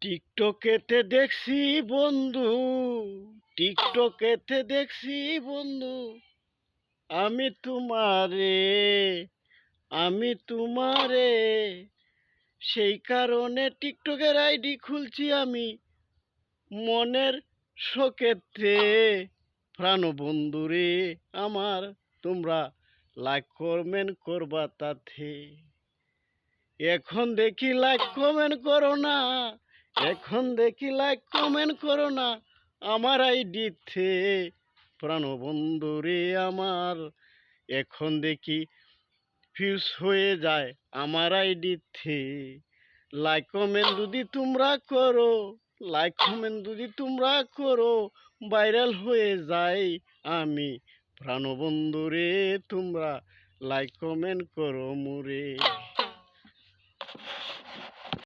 টিকটকেতে দেখছি বন্ধু, টিকটকেতে দেখছি বন্ধু, আমি তোমারে, আমি তোমারে, সেই কারণে টিকটকের আইডি খুলছি আমি মনের শোকেতে। প্রাণ বন্ধুরে আমার, তোমরা লাইক কমেন্ট করবা তাতে। এখন দেখি লাইক কমেন্ট করো না, এখন দেখি লাইক কমেন্ট করো না আমার আইডিতে। প্রাণ বন্ধুরে আমার, এখন দেখি ফিউজ হয়ে যায় আমার আইডিতে। লাইক কমেন্ট যদি তোমরা করো, লাইক কমেন্ট যদি তোমরা করো, ভাইরাল হয়ে যায় আমি। প্রাণ বন্ধুরে তোমরা লাইক কমেন্ট করো মুরে।